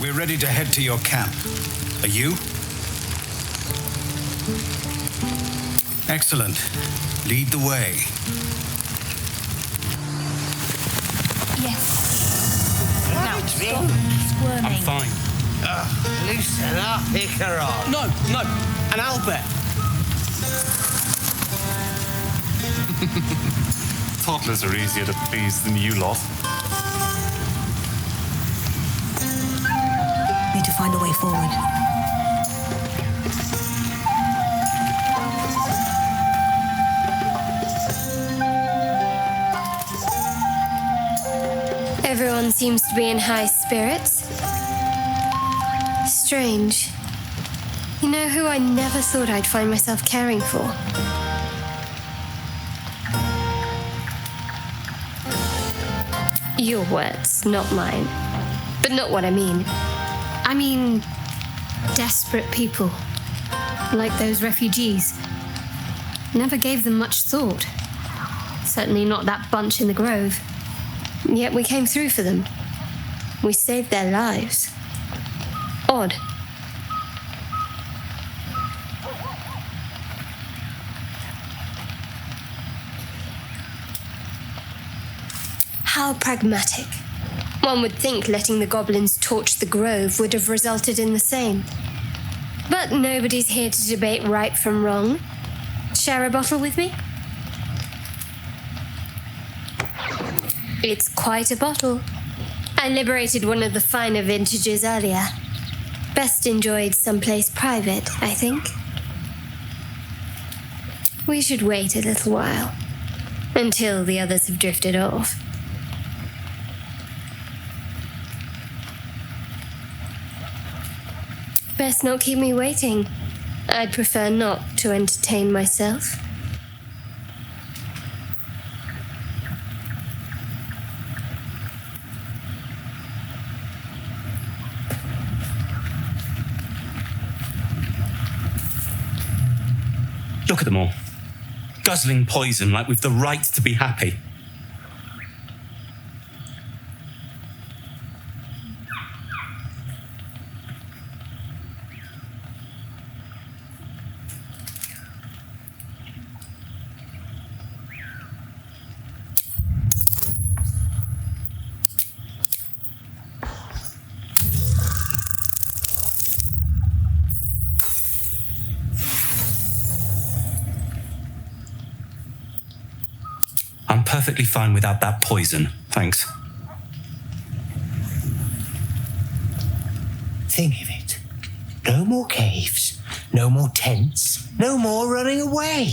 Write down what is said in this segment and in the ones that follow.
We're ready to head to your camp. Are you? Excellent. Lead the way. Yes. Now, stop squirming. I'm fine. Loosen up, Icaron. No, an Albert. Toddlers are easier to please than you lot. Need to find a way forward. Everyone seems to be in high spirits. Strange. You know who I never thought I'd find myself caring for? Your words, not mine. But not what I mean. I mean, desperate people. Like those refugees. Never gave them much thought. Certainly not that bunch in the grove. Yet we came through for them. We saved their lives. Odd. How pragmatic. One would think letting the goblins torch the grove would have resulted in the same. But nobody's here to debate right from wrong. Share a bottle with me? It's quite a bottle. I liberated one of the finer vintages earlier. Best enjoyed someplace private, I think. We should wait a little while. Until the others have drifted off. Best not keep me waiting. I'd prefer not to entertain myself. Look at them all. Guzzling poison like we've the right to be happy. I'm perfectly fine without that poison, thanks. Think of it. No more caves, no more tents, no more running away.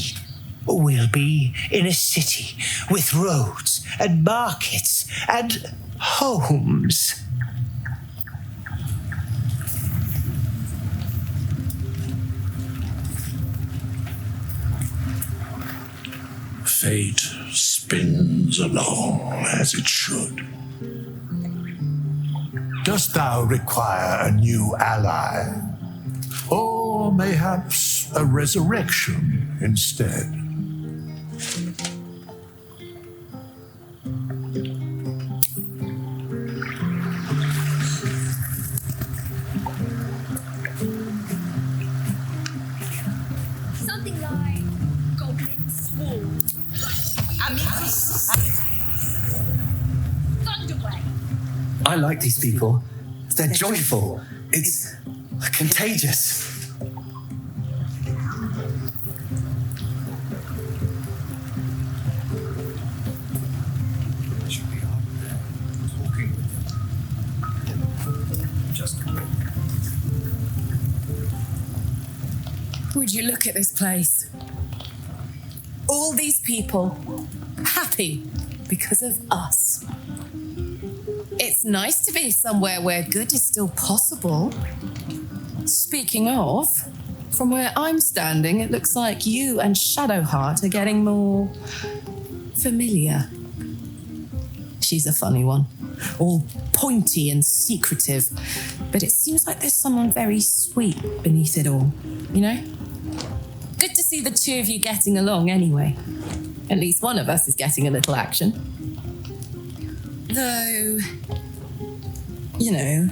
We'll be in a city with roads and markets and homes. Fate spins along as it should. Dost thou require a new ally? Or mayhaps a resurrection instead? Something like Goblin Swarm. Thunderwave. I like these people. They're joyful. It's contagious. Should be out there, talking with them. Just great. Would you look at this place? All these people happy because of us. It's nice to be somewhere where good is still possible. Speaking of, from where I'm standing, it looks like you and hhhaardd are getting more familiar. She's a funny one, all pointy and secretive, but it seems like there's someone very sweet beneath it all, you know? Good to see the two of you getting along anyway. At least one of us is getting a little action. Though, you know,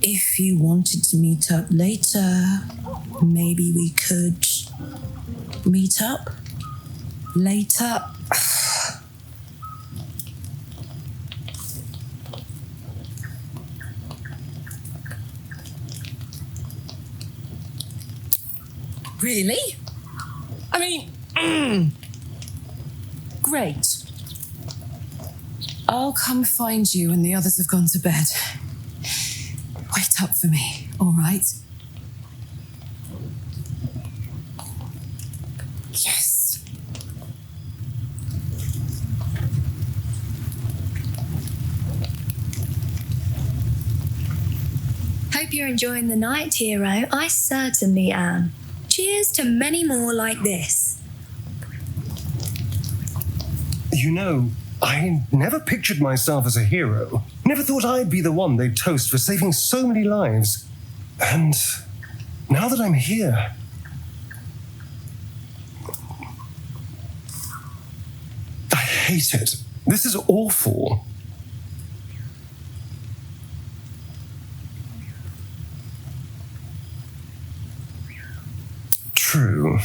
If you wanted to meet up later, maybe we could meet up later. Really? I mean, great. I'll come find you when the others have gone to bed. Wait up for me, all right? Yes. Hope you're enjoying the night, hero. I certainly am. Cheers to many more like this. You know, I never pictured myself as a hero. Never thought I'd be the one they'd toast for saving so many lives. And now that I'm here, I hate it. This is awful. True.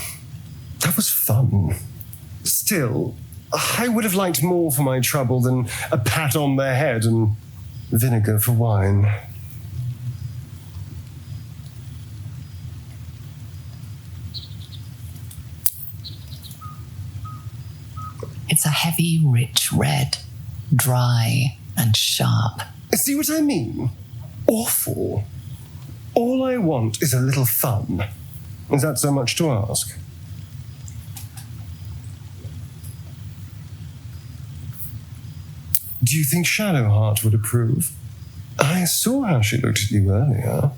That was fun. Still, I would have liked more for my trouble than a pat on the head and vinegar for wine. It's a heavy, rich red, dry and sharp. See what I mean? Awful. All I want is a little fun. Is that so much to ask? Do you think Shadowheart would approve? I saw how she looked at you earlier.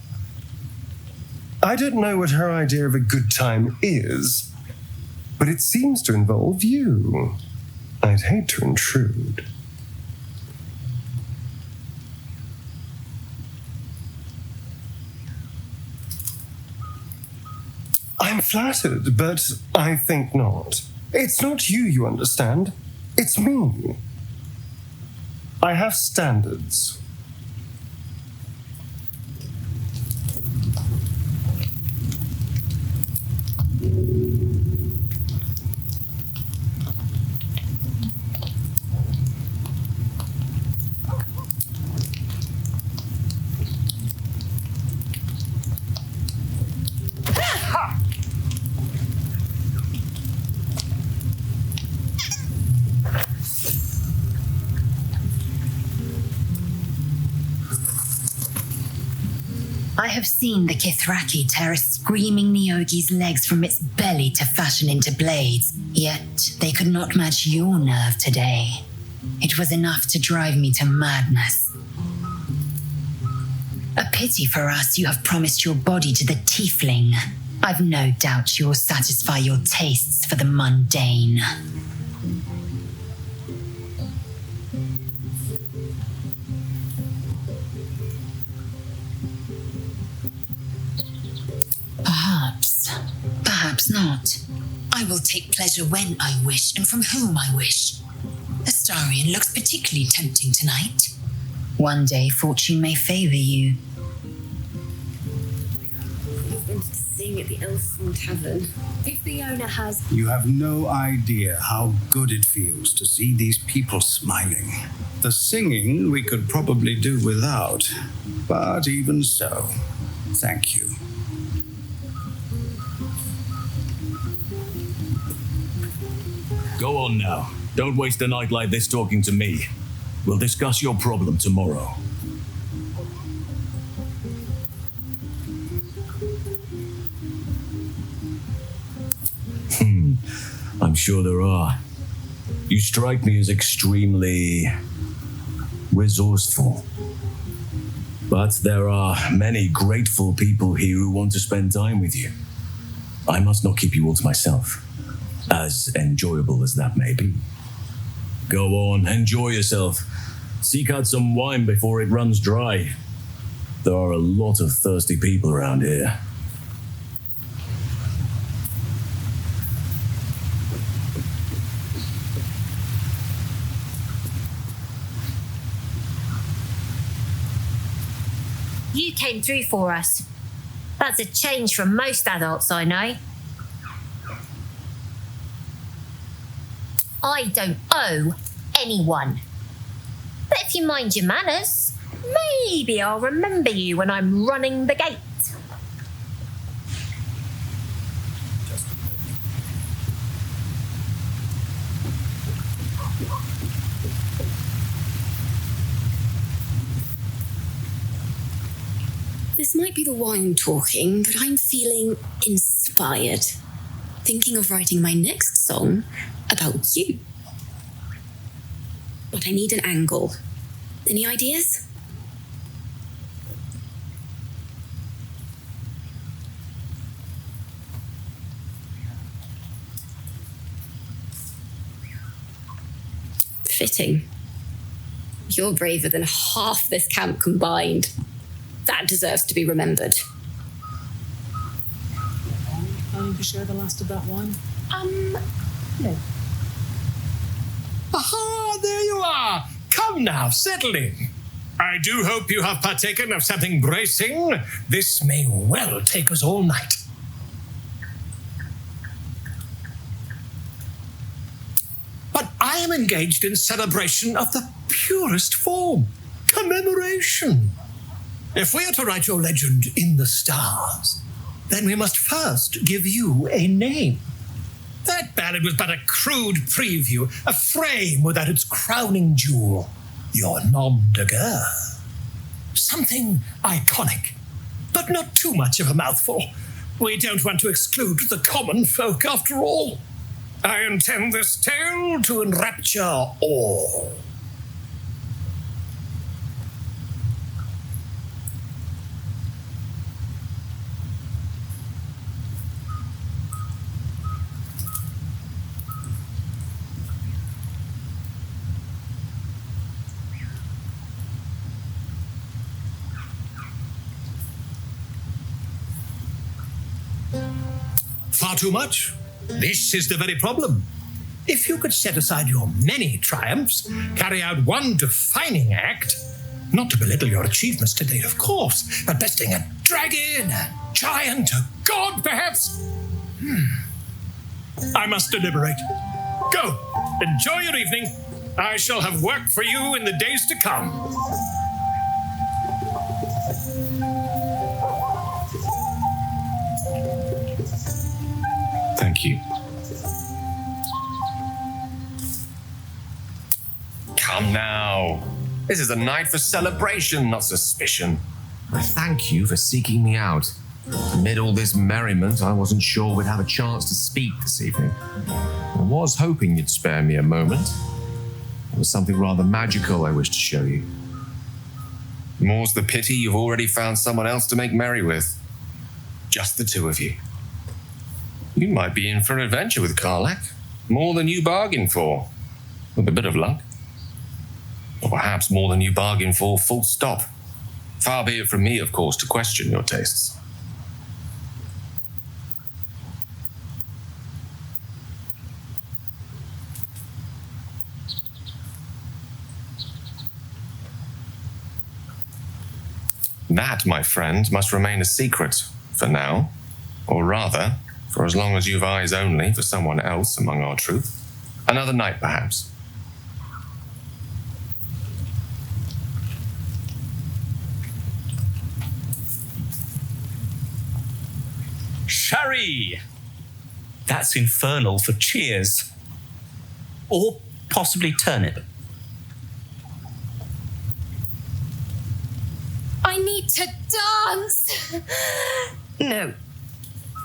I don't know what her idea of a good time is, but it seems to involve you. I'd hate to intrude. I'm flattered, but I think not. It's not you understand. It's me. I have standards. I have seen the Kithraki tear a screaming Neogi's legs from its belly to fashion into blades, yet they could not match your nerve today. It was enough to drive me to madness. A pity for us you have promised your body to the tiefling. I've no doubt you'll satisfy your tastes for the mundane. Perhaps not. I will take pleasure when I wish and from whom I wish. Astarion looks particularly tempting tonight. One day fortune may favor you. I've wanted to sing at the Elfsong Tavern. If the owner has... You have no idea how good it feels to see these people smiling. The singing we could probably do without, but even so, thank you. Go on now. Don't waste a night like this talking to me. We'll discuss your problem tomorrow. I'm sure there are. You strike me as extremely resourceful. But there are many grateful people here who want to spend time with you. I must not keep you all to myself, as enjoyable as that may be. Go on, enjoy yourself. Seek out some wine before it runs dry. There are a lot of thirsty people around here. You came through for us. That's a change from most adults I know. I don't owe anyone. But if you mind your manners, maybe I'll remember you when I'm running the gate. This might be the wine talking, but I'm feeling inspired. Thinking of writing my next song about you. But I need an angle. Any ideas? Fitting. You're braver than half this camp combined. That deserves to be remembered. Planning to share the last of that wine? No. Aha, there you are. Come now, settle in. I do hope you have partaken of something bracing. This may well take us all night. But I am engaged in celebration of the purest form. Commemoration. If we are to write your legend in the stars, then we must first give you a name. That ballad was but a crude preview, a frame without its crowning jewel, your nom de guerre. Something iconic, but not too much of a mouthful. We don't want to exclude the common folk after all. I intend this tale to enrapture all. Far too much? This is the very problem. If you could set aside your many triumphs, carry out one defining act, not to belittle your achievements to date, of course, but besting a dragon, a giant, a god, perhaps? I must deliberate. Go, enjoy your evening. I shall have work for you in the days to come. Thank you. Come now. This is a night for celebration, not suspicion. I thank you for seeking me out. Amid all this merriment, I wasn't sure we'd have a chance to speak this evening. I was hoping you'd spare me a moment. There was something rather magical I wish to show you. More's the pity you've already found someone else to make merry with. Just the two of you. You might be in for an adventure with Karlach. More than you bargained for. With a bit of luck. Or perhaps more than you bargained for, full stop. Far be it from me, of course, to question your tastes. That, my friend, must remain a secret for now. Or rather, for as long as you've eyes only for someone else among our troop. Another night, perhaps. Sherry! That's infernal for cheers. Or possibly turnip. I need to dance!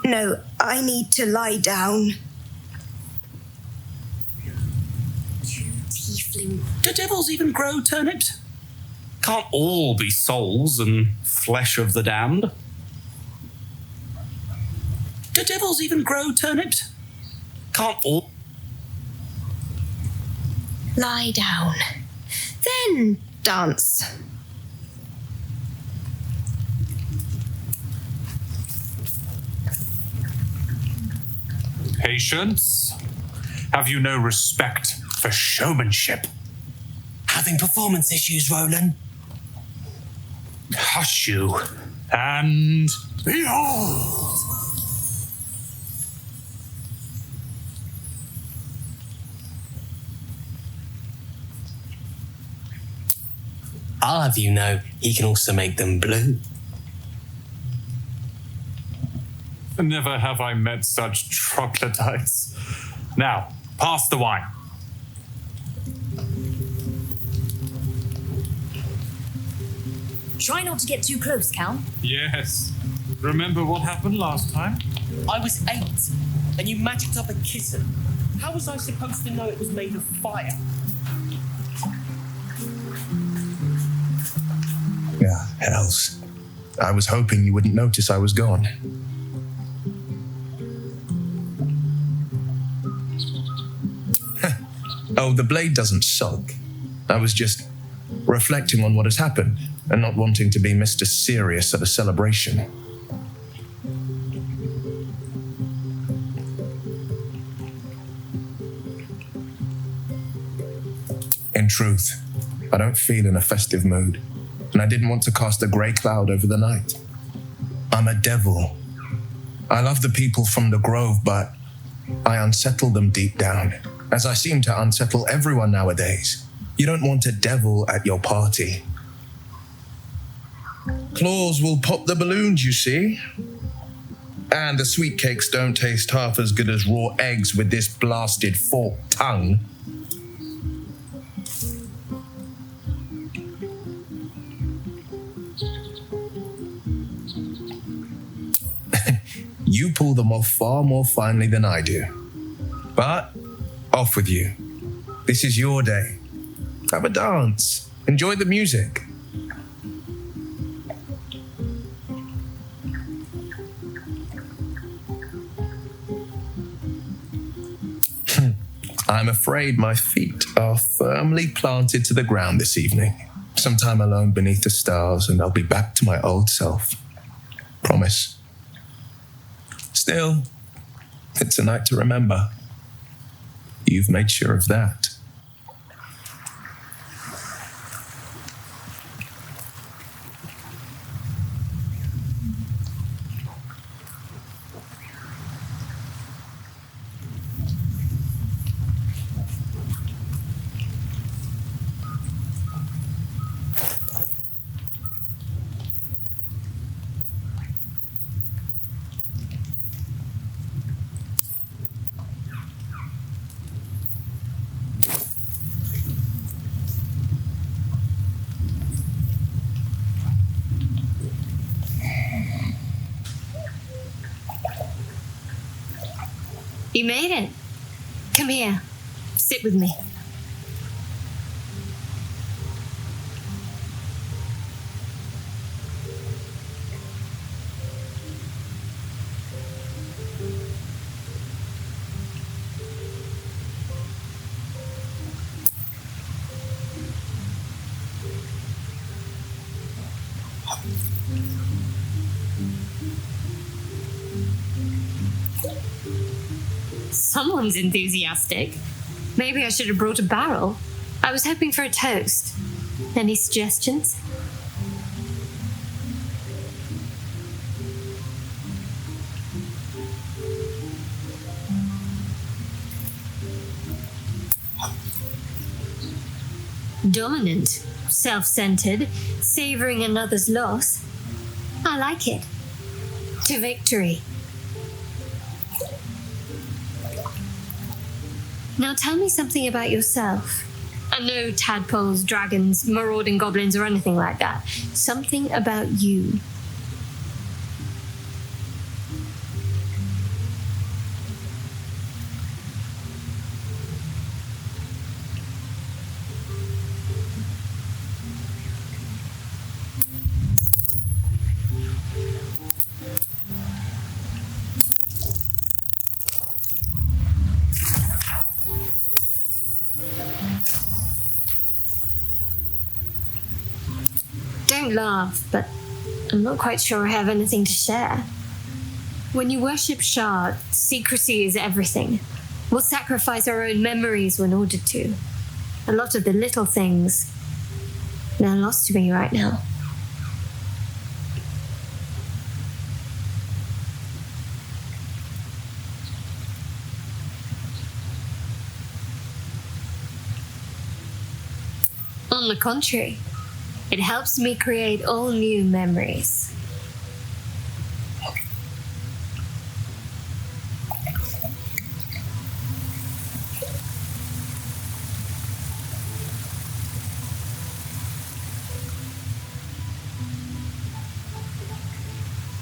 No, I need to lie down. You tiefling. Do devils even grow turnips? Can't all be souls and flesh of the damned. Do devils even grow turnips? Can't all... Lie down. Then dance. Patience? Have you no respect for showmanship? Having performance issues, Roland? hush you. And behold! I'll have you know, he can also make them blue. never have I met such troglodytes. Now, pass the wine. Try not to get too close, Cal. Yes. Remember what happened last time? I was 8, and you magicked up a kitten. How was I supposed to know it was made of fire? Yeah, hells. I was hoping you wouldn't notice I was gone. Oh, the blade doesn't sulk. I was just reflecting on what has happened and not wanting to be Mr. Serious at a celebration. In truth, I don't feel in a festive mood, and I didn't want to cast a grey cloud over the night. I'm a devil. I love the people from the Grove, but I unsettle them deep down, as I seem to unsettle everyone nowadays. You don't want a devil at your party. Claws will pop the balloons, you see. And the sweet cakes don't taste half as good as raw eggs with this blasted forked tongue. You pull them off far more finely than I do. But off with you. This is your day. Have a dance. Enjoy the music. I'm afraid my feet are firmly planted to the ground this evening. Some time alone beneath the stars, and I'll be back to my old self. Promise. Still, it's a night to remember. You've made sure of that. You made it. Come here. Sit with me. Someone's enthusiastic. Maybe I should have brought a barrel. I was hoping for a toast. Any suggestions? Dominant, self-centered, savoring another's loss. I like it. To victory. Now tell me something about yourself. And no tadpoles, dragons, marauding goblins, or anything like that. Something about you. Don't laugh, but I'm not quite sure I have anything to share. When you worship hhhaardd, secrecy is everything. We'll sacrifice our own memories when ordered to. A lot of the little things, they're lost to me right now. the contrary, it helps me create all new memories.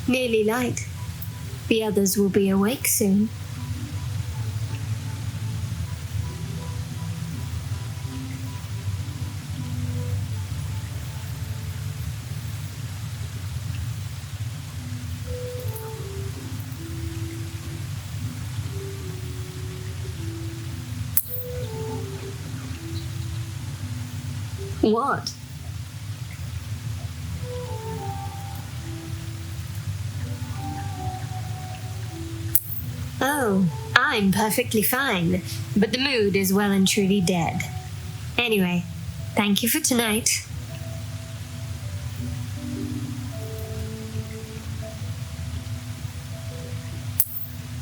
Nearly light. The others will be awake soon. What? Oh, I'm perfectly fine, but the mood is well and truly dead. Anyway, thank you for tonight.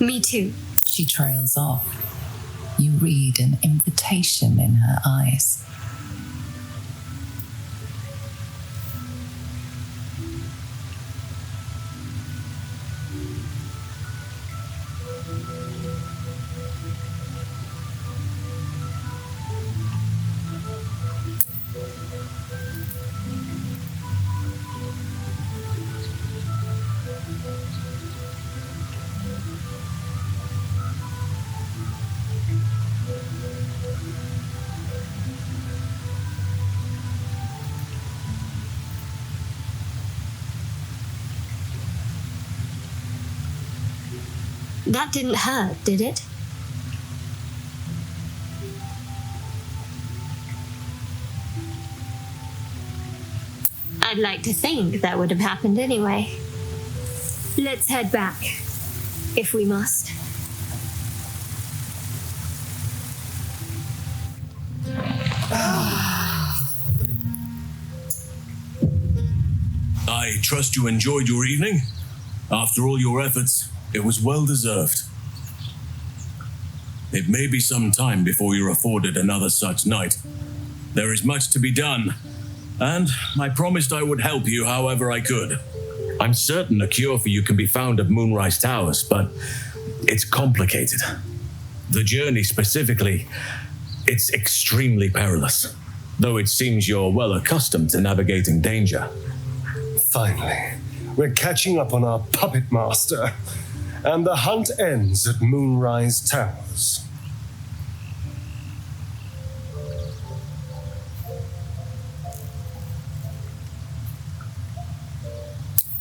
Me too. She trails off. You read an invitation in her eyes. That didn't hurt, did it? I'd like to think that would have happened anyway. Let's head back, if we must. I trust you enjoyed your evening. After all your efforts, it was well deserved. It may be some time before you're afforded another such night. There is much to be done, and I promised I would help you however I could. I'm certain a cure for you can be found at Moonrise Towers, but it's complicated. The journey specifically, it's extremely perilous, though it seems you're well accustomed to navigating danger. Finally, we're catching up on our puppet master, and the hunt ends at Moonrise Towers.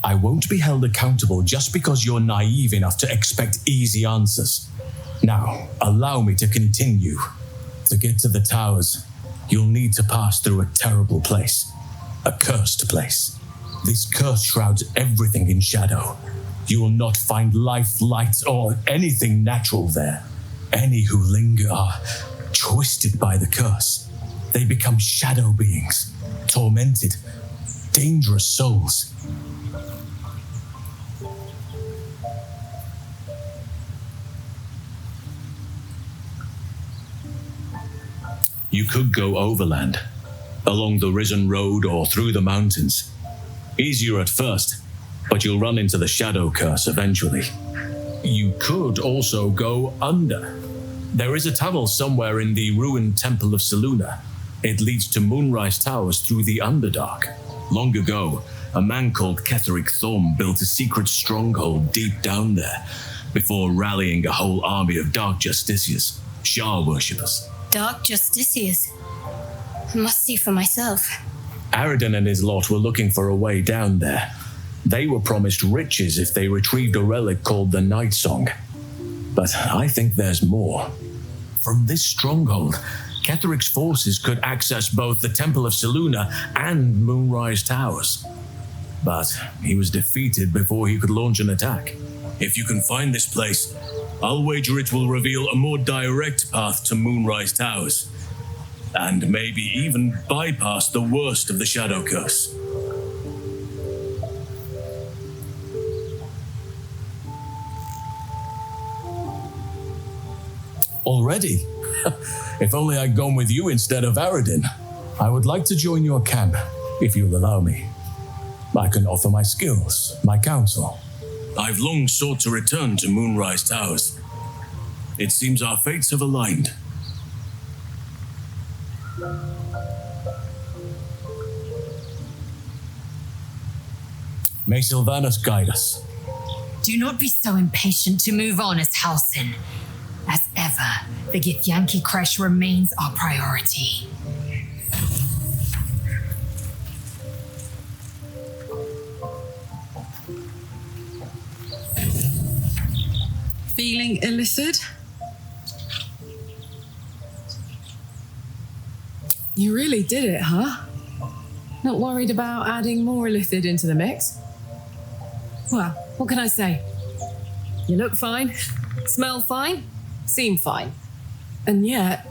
I won't be held accountable just because you're naive enough to expect easy answers. Now, allow me to continue. To get to the towers, you'll need to pass through a terrible place. A cursed place. This curse shrouds everything in shadow. You will not find life, light, or anything natural there. Any who linger are twisted by the curse. They become shadow beings, tormented, dangerous souls. You could go overland, along the Risen Road or through the mountains. Easier at first, but you'll run into the shadow curse eventually. You could also go under. There is a tunnel somewhere in the ruined Temple of Selûne. It leads to Moonrise Towers through the Underdark. Long ago, a man called Ketheric Thorm built a secret stronghold deep down there, before rallying a whole army of Dark Justiciars, Shah worshippers. Dark Justiciars. I must see for myself. Aridin and his lot were looking for a way down there. They were promised riches if they retrieved a relic called the Night Song. But I think there's more. From this stronghold, Ketheric's forces could access both the Temple of Selûne and Moonrise Towers. But he was defeated before he could launch an attack. If you can find this place, I'll wager it will reveal a more direct path to Moonrise Towers. And maybe even bypass the worst of the Shadow Curse. Already? If only I'd gone with you instead of Aridin. I would like to join your camp, if you'll allow me. I can offer my skills, my counsel. I've long sought to return to Moonrise Towers. It seems our fates have aligned. May Sylvanus guide us. Do not be so impatient to move on as Halsin. As ever, the Githyanki Kresh remains our priority. Feeling illithid? You really did it, huh? Not worried about adding more illithid into the mix? Well, what can I say? You look fine, smell fine, seem fine. And yet,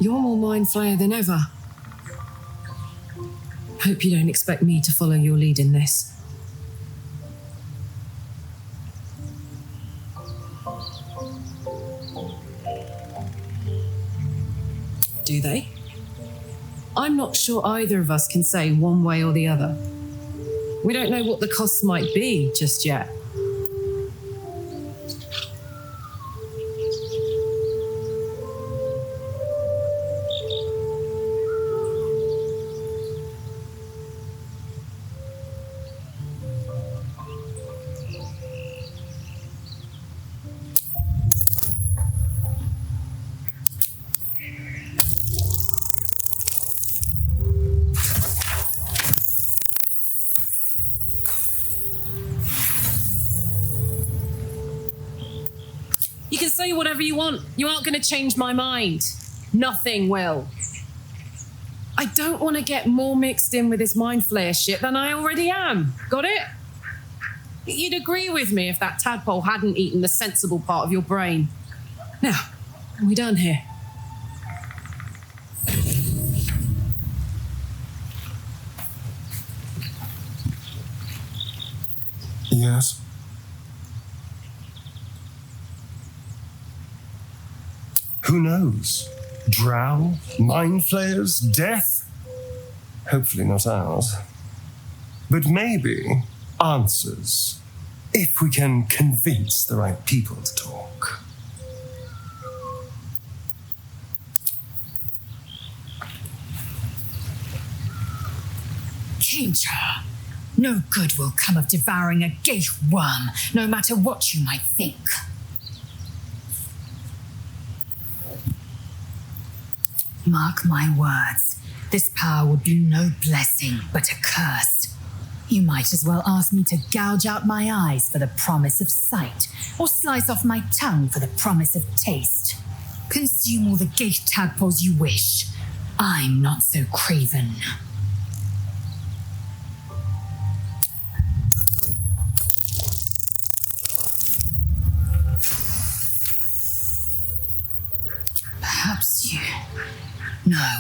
you're more mind flayer than ever. Hope you don't expect me to follow your lead in this. Do they? I'm not sure either of us can say one way or the other. We don't know what the costs might be just yet. You can say whatever you want. You aren't going to change my mind. Nothing will. I don't want to get more mixed in with this mind flayer shit than I already am. Got it? You'd agree with me if that tadpole hadn't eaten the sensible part of your brain. Now, are we done here? Yes. Who knows? Drow? Mind flayers? Death? Hopefully not ours. But maybe answers, if we can convince the right people to talk. Danger. No good will come of devouring a gate worm, no matter what you might think. Mark my words, this power would be no blessing, but a curse. You might as well ask me to gouge out my eyes for the promise of sight, or slice off my tongue for the promise of taste. Consume all the gate tadpoles you wish. I'm not so craven. Perhaps you... No,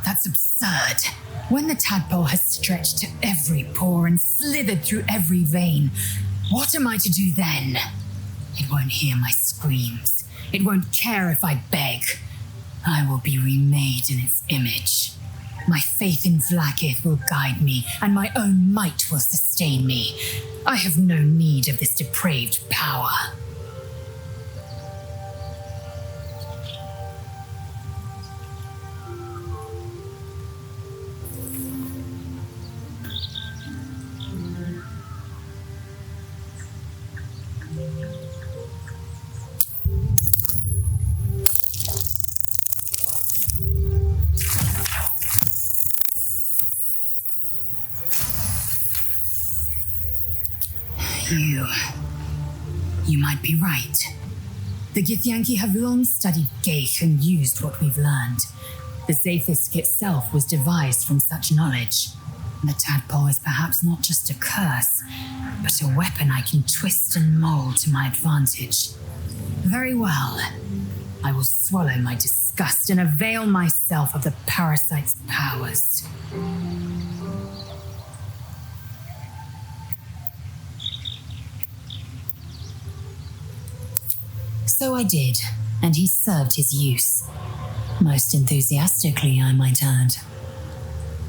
that's absurd. When the tadpole has stretched to every pore and slithered through every vein, what am I to do then? It won't hear my screams. It won't care if I beg. I will be remade in its image. My faith in Vlaakith will guide me, and my own might will sustain me. I have no need of this depraved power. You might be right. The Githyanki have long studied Gaith and used what we've learned. The Zafisk itself was devised from such knowledge. The tadpole is perhaps not just a curse, but a weapon I can twist and mold to my advantage. Very well. I will swallow my disgust and avail myself of the parasite's powers. So I did, and he served his use. Most enthusiastically, I might add.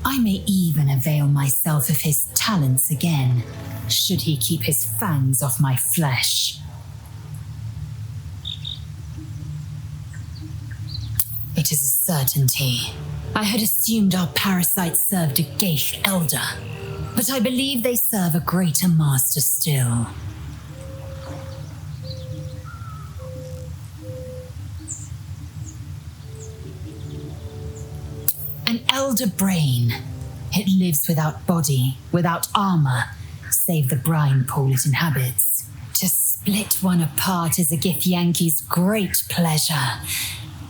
I may even avail myself of his talents again, should he keep his fangs off my flesh. It is a certainty. I had assumed our parasites served a Geich elder, but I believe they serve a greater master still. An elder brain. It lives without body, without armor, save the brine pool it inhabits. To split one apart is a Githyanki's great pleasure.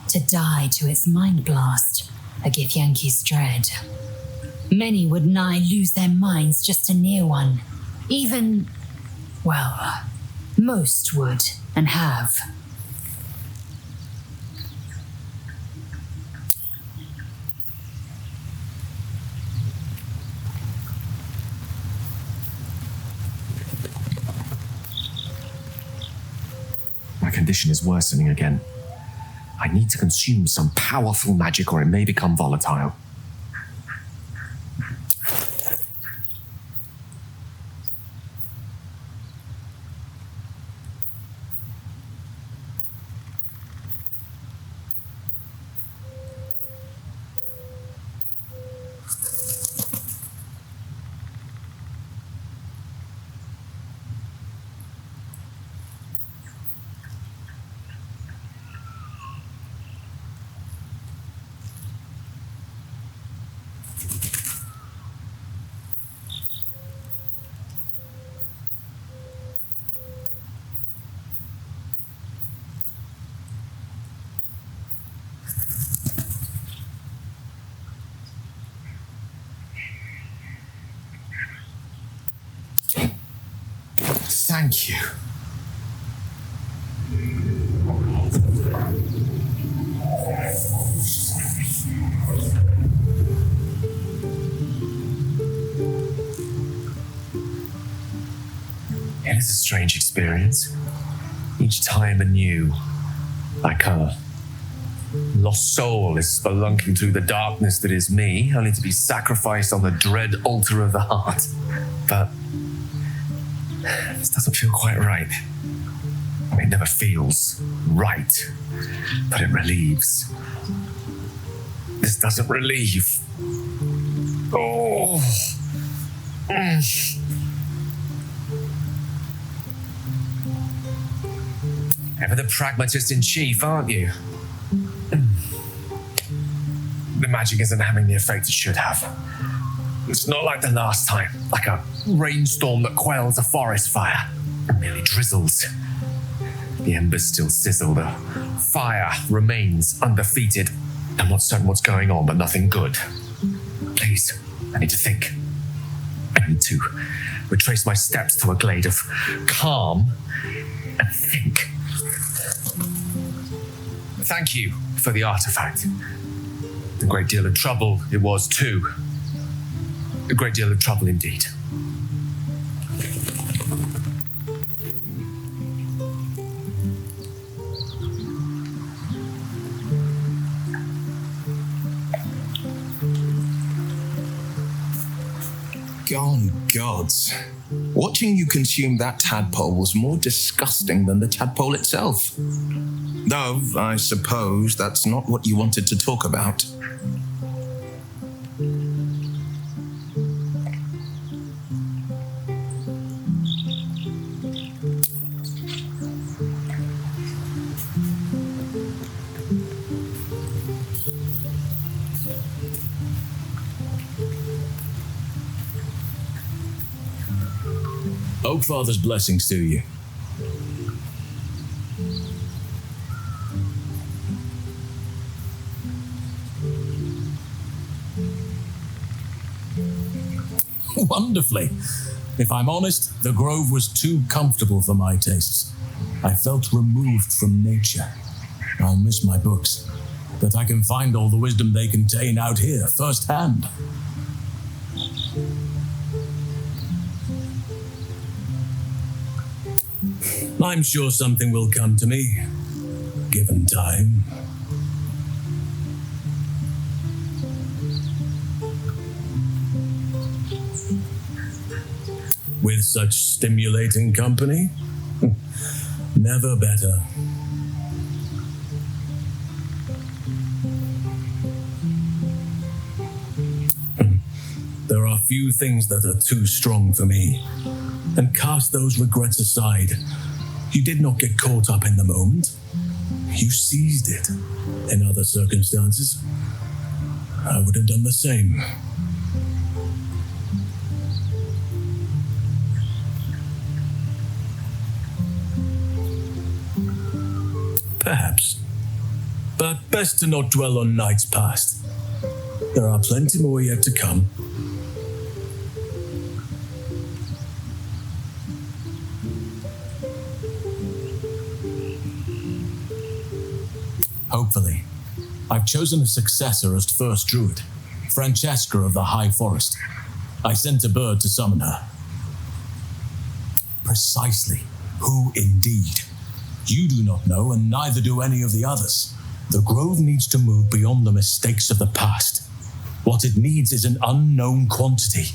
To die to its mind blast, a Githyanki's dread. Many would nigh lose their minds just to near one. Even, well, most would and have. My condition is worsening again. I need to consume some powerful magic or it may become volatile. Thank you. It is a strange experience. Each time anew, like a lost soul is spelunking through the darkness that is me, only to be sacrificed on the dread altar of the heart. But this doesn't feel quite right. It never feels right, but it relieves. This doesn't relieve. Oh. Ever the pragmatist in chief, aren't you? The magic isn't having the effect it should have. It's not like the last time, like a rainstorm that quells a forest fire. It merely drizzles. The embers still sizzle, the fire remains undefeated. I'm not certain what's going on, but nothing good. Please, I need to think. I need to retrace my steps to a glade of calm and think. Thank you for the artifact. A great deal of trouble it was too. A great deal of trouble indeed. Gone gods. Watching you consume that tadpole was more disgusting than the tadpole itself. Though, I suppose that's not what you wanted to talk about. Oakfather's blessings to you. Wonderfully. If I'm honest, the grove was too comfortable for my tastes. I felt removed from nature. I'll miss my books, but I can find all the wisdom they contain out here firsthand. I'm sure something will come to me, given time. With such stimulating company? Never better. There are few things that are too strong for me. And cast those regrets aside. You did not get caught up in the moment. You seized it. In other circumstances, I would have done the same. Perhaps. But best to not dwell on nights past. There are plenty more yet to come. Hopefully. I've chosen a successor as first Druid, Francesca of the High Forest. I sent a bird to summon her. Precisely. Who indeed? You do not know, and neither do any of the others. The Grove needs to move beyond the mistakes of the past. What it needs is an unknown quantity.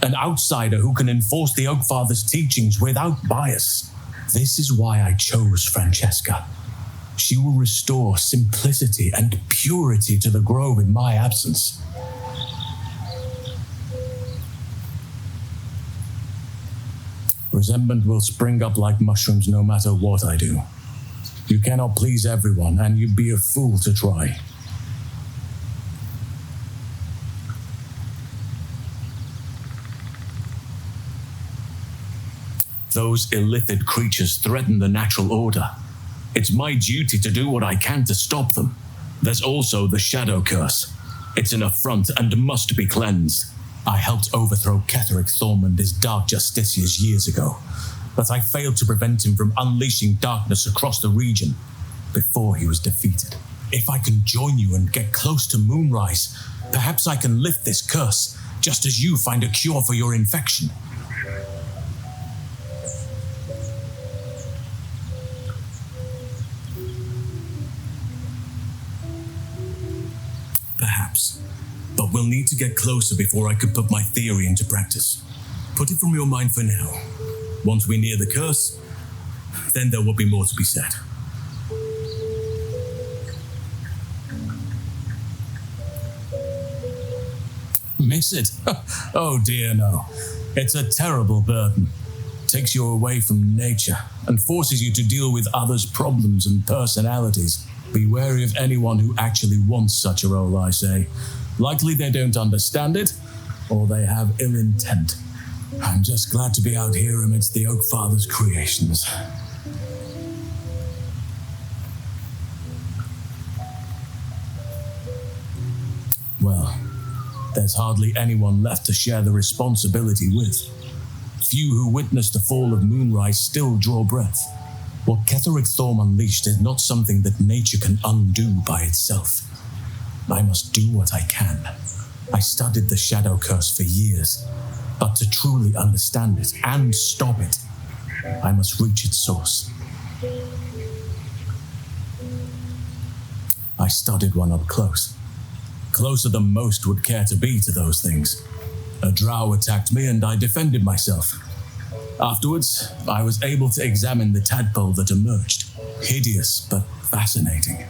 An outsider who can enforce the Oakfather's teachings without bias. This is why I chose Francesca. She will restore simplicity and purity to the Grove in my absence. Resentment will spring up like mushrooms no matter what I do. You cannot please everyone, and you'd be a fool to try. Those illithid creatures threaten the natural order. It's my duty to do what I can to stop them. There's also the Shadow Curse. It's an affront and must be cleansed. I helped overthrow Ketheric Thorm and his Dark Justiciars years ago, but I failed to prevent him from unleashing darkness across the region before he was defeated. If I can join you and get close to Moonrise, perhaps I can lift this curse, just as you find a cure for your infection. Perhaps. But we'll need to get closer before I could put my theory into practice. Put it from your mind for now. Once we near the curse, then there will be more to be said. Miss it? Oh dear, no. It's a terrible burden. Takes you away from nature and forces you to deal with others' problems and personalities. Be wary of anyone who actually wants such a role, I say. Likely they don't understand it, or they have ill intent. I'm just glad to be out here amidst the Oakfather's creations. Well, there's hardly anyone left to share the responsibility with. Few who witnessed the fall of Moonrise still draw breath. What Ketheric Thorm unleashed is not something that nature can undo by itself. I must do what I can. I studied the Shadow Curse for years, but to truly understand it and stop it, I must reach its source. I studied one up close. Closer than most would care to be to those things. A drow attacked me and I defended myself. Afterwards, I was able to examine the tadpole that emerged. Hideous, but fascinating.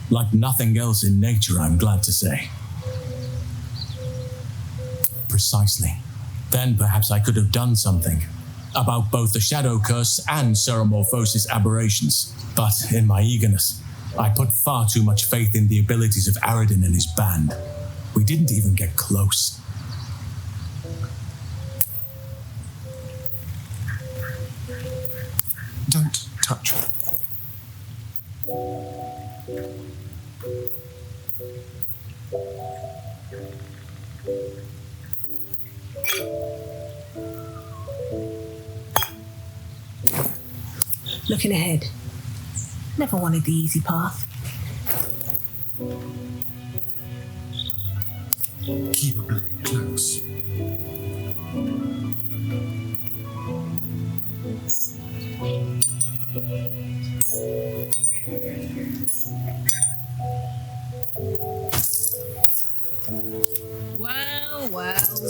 Like nothing else in nature, I'm glad to say. Precisely. Then perhaps I could have done something about both the Shadow Curse and Ceramorphosis aberrations. But in my eagerness, I put far too much faith in the abilities of Aradin and his band. We didn't even get close. Don't touch me. Looking ahead. Never wanted the easy path. Keep a blade close.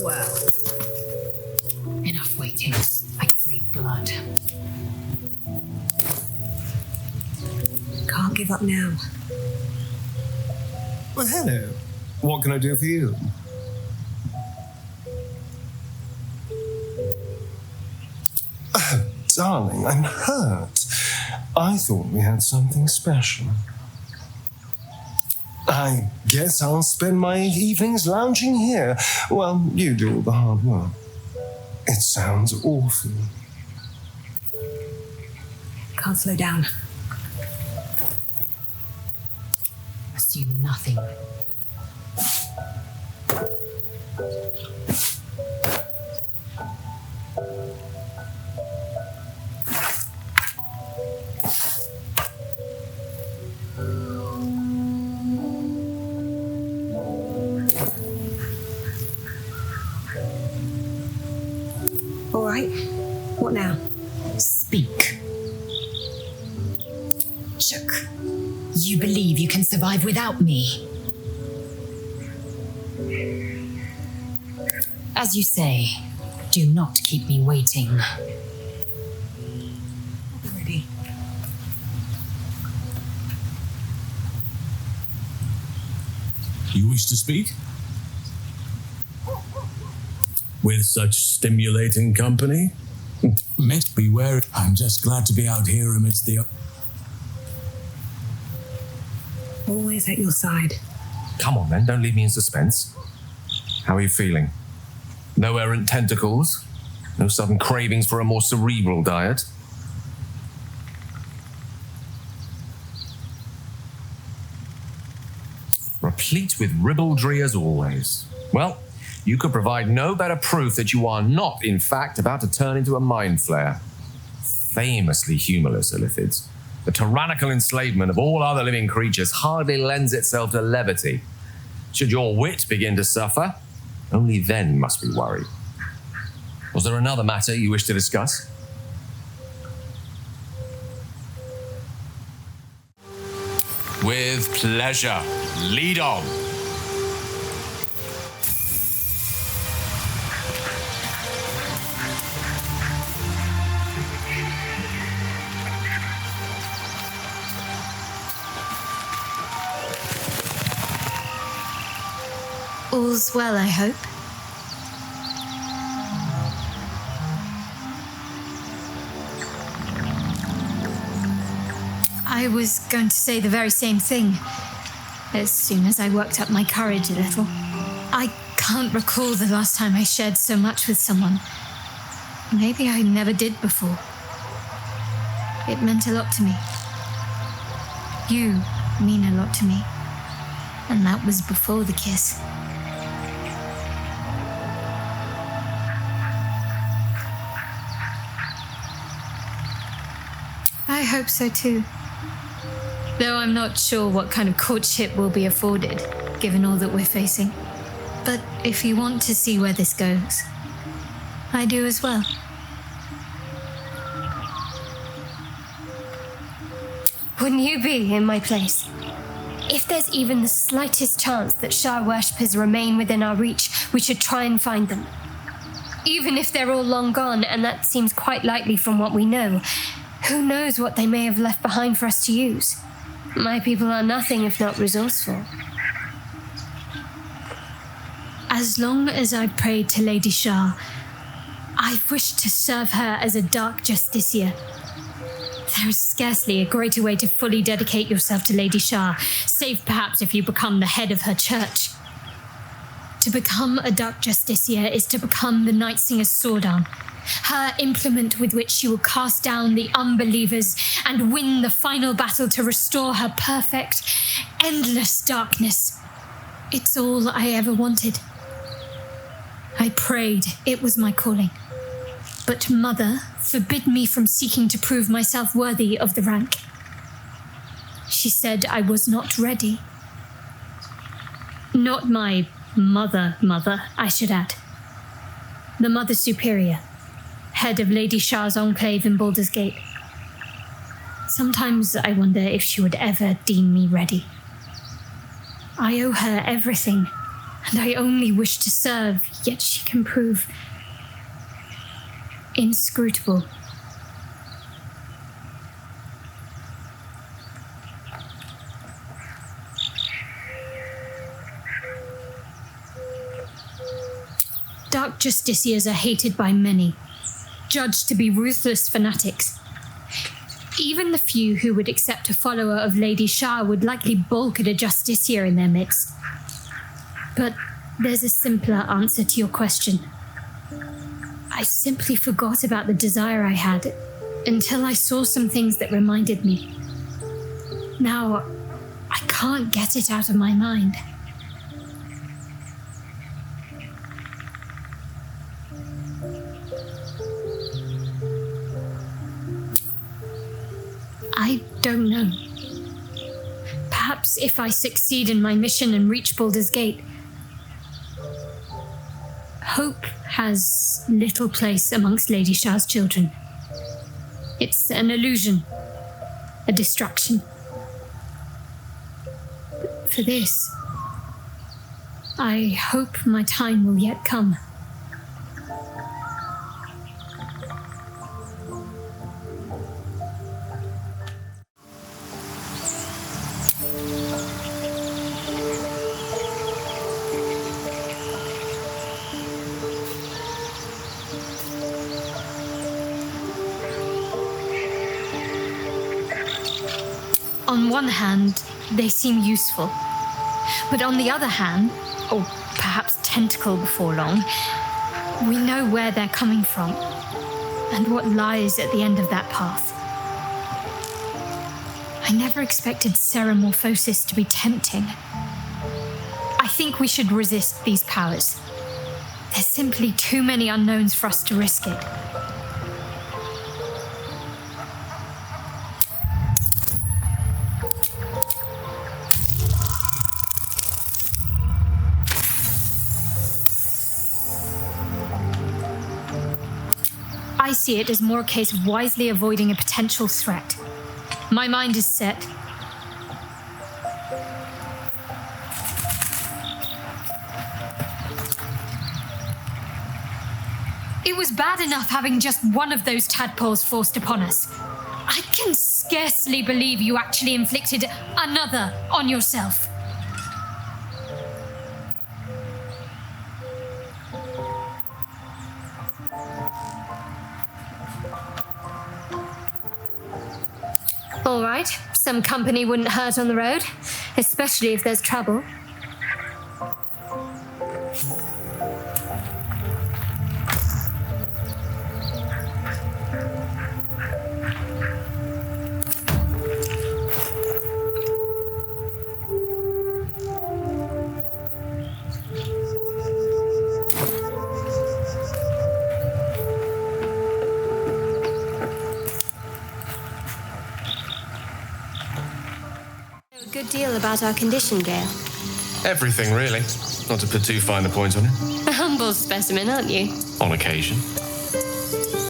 Well. Enough waiting. give up now. Well, hello. What can I do for you? Oh, darling, I'm hurt. I thought we had something special. I guess I'll spend my evenings lounging here while you do all the hard work. It sounds awful. Can't slow down. Assume nothing. All right. What now? Speak. Shook. You believe you can survive without me? As you say, do not keep me waiting. I'll be ready. You wish to speak? With such stimulating company? Beware. I'm just glad to be out here amidst the... Always at your side. Come on then, don't leave me in suspense. How are you feeling? No errant tentacles? No sudden cravings for a more cerebral diet? Replete with ribaldry as always. Well, you could provide no better proof that you are not, in fact, about to turn into a mind flayer. Famously humorless, Illithids. The tyrannical enslavement of all other living creatures hardly lends itself to levity. Should your wit begin to suffer, only then must we worry. Was there another matter you wish to discuss? With pleasure. Lead on. All's well, I hope. I was going to say the very same thing as soon as I worked up my courage a little. I can't recall the last time I shared so much with someone. Maybe I never did before. It meant a lot to me. You mean a lot to me. And that was before the kiss. I hope so too. Though I'm not sure what kind of courtship will be afforded, given all that we're facing. But if you want to see where this goes, I do as well. Wouldn't you be in my place? If there's even the slightest chance that Shah worshippers remain within our reach, we should try and find them. Even if they're all long gone, and that seems quite likely from what we know, who knows what they may have left behind for us to use? My people are nothing if not resourceful. As long as I prayed to Lady Shah, I wished to serve her as a dark justiciar. There is scarcely a greater way to fully dedicate yourself to Lady Shah, save perhaps if you become the head of her church. To become a dark justiciar is to become the Night Singer's sword arm, her implement with which she will cast down the unbelievers and win the final battle to restore her perfect, endless darkness. It's all I ever wanted. I prayed it was my calling. But Mother forbid me from seeking to prove myself worthy of the rank. She said I was not ready. Not my mother, I should add. The Mother Superior, head of Lady Shah's enclave in Baldur's Gate. Sometimes I wonder if she would ever deem me ready. I owe her everything, and I only wish to serve, yet she can prove inscrutable. justiciars are hated by many, judged to be ruthless fanatics. Even the few who would accept a follower of Lady Shah would likely balk at a justiciar in their midst. But there's a simpler answer to your question. I simply forgot about the desire I had until I saw some things that reminded me. Now, I can't get it out of my mind. I don't know. Perhaps if I succeed in my mission and reach Baldur's Gate, hope has little place amongst Lady Shah's children. It's an illusion, a distraction. But for this, I hope my time will yet come. On one hand, they seem useful. But on the other hand, or perhaps tentacle before long, we know where they're coming from and what lies at the end of that path. I never expected ceremorphosis to be tempting. I think we should resist these powers. There's simply too many unknowns for us to risk it. I see it as more a case of wisely avoiding a potential threat. My mind is set. It was bad enough having just one of those tadpoles forced upon us. I can scarcely believe you actually inflicted another on yourself. All right, some company wouldn't hurt on the road, especially if there's trouble. Good deal about our condition, Gale. Everything, really. Not to put too fine a point on it. A humble specimen, aren't you? On occasion.